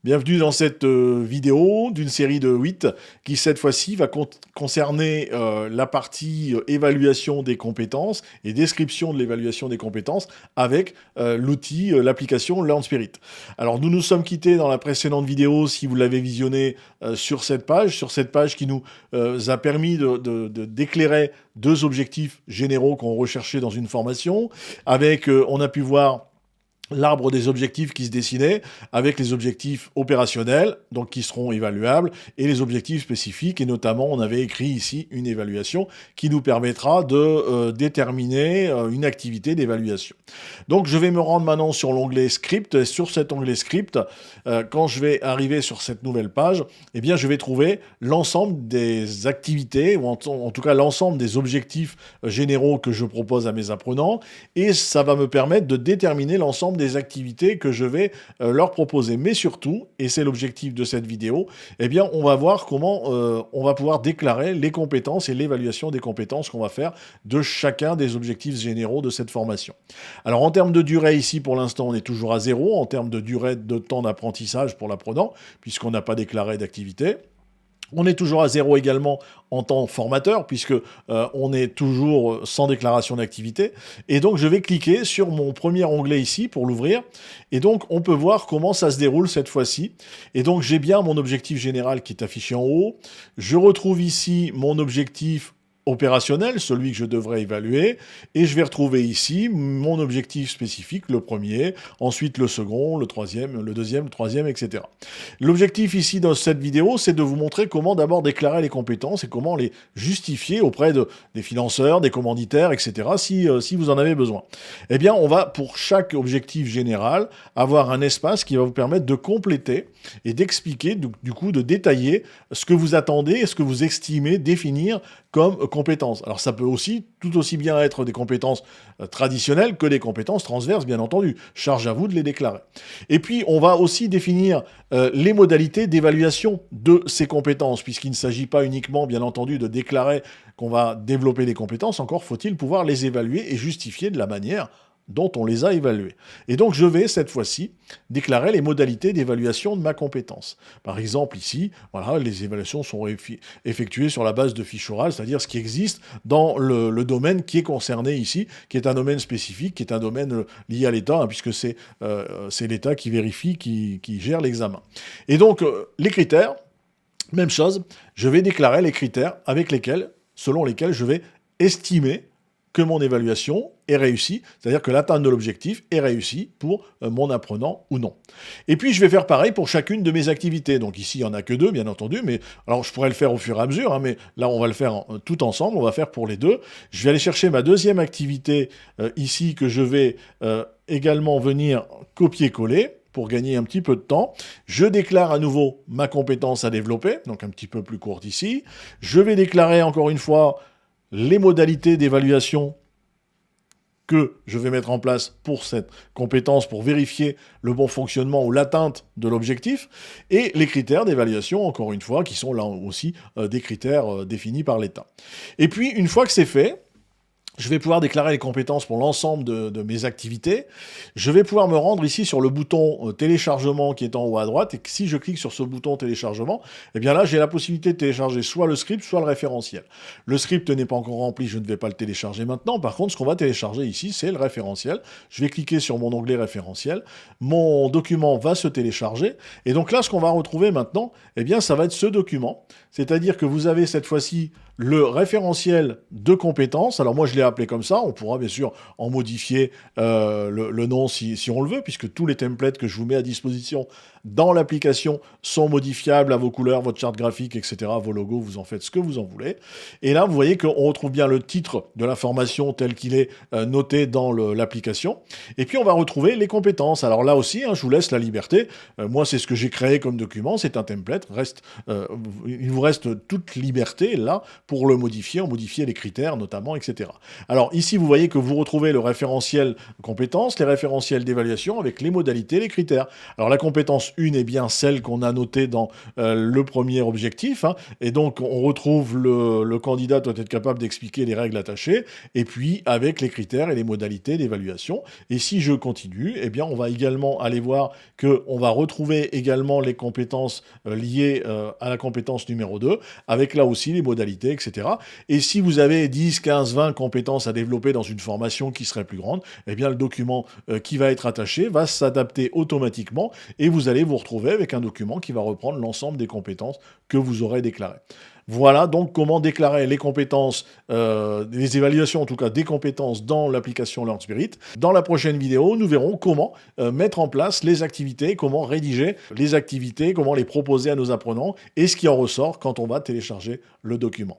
Bienvenue dans cette vidéo d'une série de 8 qui cette fois-ci va concerner la partie évaluation des compétences et description de l'évaluation des compétences avec l'outil, l'application LearnSpirit. Alors nous nous sommes quittés dans la précédente vidéo, si vous l'avez visionné, sur cette page qui nous a permis d'éclairer deux objectifs généraux qu'on recherchait dans une formation, avec, on a pu voir l'arbre des objectifs qui se dessinait avec les objectifs opérationnels, donc qui seront évaluables, et les objectifs spécifiques, et notamment on avait écrit ici une évaluation qui nous permettra de déterminer une activité d'évaluation. Donc je vais me rendre maintenant sur l'onglet script, et sur cet onglet script, quand je vais arriver sur cette nouvelle page, eh bien je vais trouver l'ensemble des activités, ou en tout cas l'ensemble des objectifs généraux que je propose à mes apprenants, et ça va me permettre de déterminer l'ensemble des activités que je vais leur proposer. Mais surtout, et c'est l'objectif de cette vidéo, eh bien, on va voir comment on va pouvoir déclarer les compétences et l'évaluation des compétences qu'on va faire de chacun des objectifs généraux de cette formation. Alors, en termes de durée, ici, pour l'instant, on est toujours à 0, en termes de durée de temps d'apprentissage pour l'apprenant, puisqu'on n'a pas déclaré d'activité. On est toujours à 0 également en tant que formateur, puisque on est toujours sans déclaration d'activité. Et donc, je vais cliquer sur mon premier onglet ici pour l'ouvrir. Et donc, on peut voir comment ça se déroule cette fois-ci. Et donc, j'ai bien mon objectif général qui est affiché en haut. Je retrouve ici mon objectif opérationnel, celui que je devrais évaluer, et je vais retrouver ici mon objectif spécifique, le premier, ensuite le second, le troisième, le deuxième, le troisième, etc. L'objectif ici dans cette vidéo, c'est de vous montrer comment d'abord déclarer les compétences et comment les justifier auprès des financeurs, des commanditaires, etc., si vous en avez besoin. Eh bien, on va, pour chaque objectif général, avoir un espace qui va vous permettre de compléter et d'expliquer, du coup, de détailler ce que vous attendez et ce que vous estimez définir comme compétences. Alors ça peut aussi, tout aussi bien être des compétences traditionnelles que des compétences transverses, bien entendu. Charge à vous de les déclarer. Et puis, on va aussi définir les modalités d'évaluation de ces compétences, puisqu'il ne s'agit pas uniquement, bien entendu, de déclarer qu'on va développer des compétences, encore faut-il pouvoir les évaluer et justifier de la manière dont on les a évalués. Et donc, je vais, cette fois-ci, déclarer les modalités d'évaluation de ma compétence. Par exemple, ici, voilà, les évaluations sont effectuées sur la base de fiches orales, c'est-à-dire ce qui existe dans le domaine qui est concerné ici, qui est un domaine spécifique, qui est un domaine lié à l'État, hein, puisque c'est l'État qui vérifie, qui gère l'examen. Et donc, les critères, même chose, je vais déclarer les critères selon lesquels je vais estimer que mon évaluation est réussie, c'est-à-dire que l'atteinte de l'objectif est réussie pour mon apprenant ou non. Et puis, je vais faire pareil pour chacune de mes activités. Donc ici, il n'y en a que 2, bien entendu, mais alors je pourrais le faire au fur et à mesure, hein, mais là, on va le faire tout ensemble, on va faire pour les deux. Je vais aller chercher ma deuxième activité ici, que je vais également venir copier-coller pour gagner un petit peu de temps. Je déclare à nouveau ma compétence à développer, donc un petit peu plus courte ici. Je vais déclarer encore une fois les modalités d'évaluation que je vais mettre en place pour cette compétence pour vérifier le bon fonctionnement ou l'atteinte de l'objectif, et les critères d'évaluation, encore une fois, qui sont là aussi des critères définis par l'État. Et puis, une fois que c'est fait, je vais pouvoir déclarer les compétences pour l'ensemble de mes activités. Je vais pouvoir me rendre ici sur le bouton téléchargement qui est en haut à droite. Et si je clique sur ce bouton téléchargement, eh bien là, j'ai la possibilité de télécharger soit le script, soit le référentiel. Le script n'est pas encore rempli, je ne vais pas le télécharger maintenant. Par contre, ce qu'on va télécharger ici, c'est le référentiel. Je vais cliquer sur mon onglet référentiel. Mon document va se télécharger. Et donc là, ce qu'on va retrouver maintenant, eh bien, ça va être ce document. C'est-à-dire que vous avez cette fois-ci le référentiel de compétences. Alors moi, je l'ai appelé comme ça. On pourra bien sûr en modifier le nom si on le veut, puisque tous les templates que je vous mets à disposition dans l'application sont modifiables à vos couleurs, votre charte graphique, etc., vos logos, vous en faites ce que vous en voulez. Et là, vous voyez qu'on retrouve bien le titre de l'information tel qu'il est noté dans l'application. Et puis, on va retrouver les compétences. Alors là aussi, hein, je vous laisse la liberté. Moi, c'est ce que j'ai créé comme document. C'est un template. Il vous reste toute liberté, là, pour le modifier, modifier les critères, notamment, etc. Alors ici, vous voyez que vous retrouvez le référentiel compétences, les référentiels d'évaluation avec les modalités, les critères. Alors la compétence 1 est bien celle qu'on a notée dans le premier objectif, hein, et donc on retrouve le candidat doit être capable d'expliquer les règles attachées, et puis avec les critères et les modalités d'évaluation. Et si je continue, eh bien on va également aller voir qu'on va retrouver également les compétences liées à la compétence numéro 2, avec là aussi les modalités, etc. Et si vous avez 10, 15, 20 compétences à développer dans une formation qui serait plus grande, eh bien le document qui va être attaché va s'adapter automatiquement et vous allez vous retrouver avec un document qui va reprendre l'ensemble des compétences que vous aurez déclarées. Voilà donc comment déclarer les compétences, les évaluations en tout cas des compétences dans l'application LearnSpirit. Dans la prochaine vidéo, nous verrons comment mettre en place les activités, comment rédiger les activités, comment les proposer à nos apprenants et ce qui en ressort quand on va télécharger le document.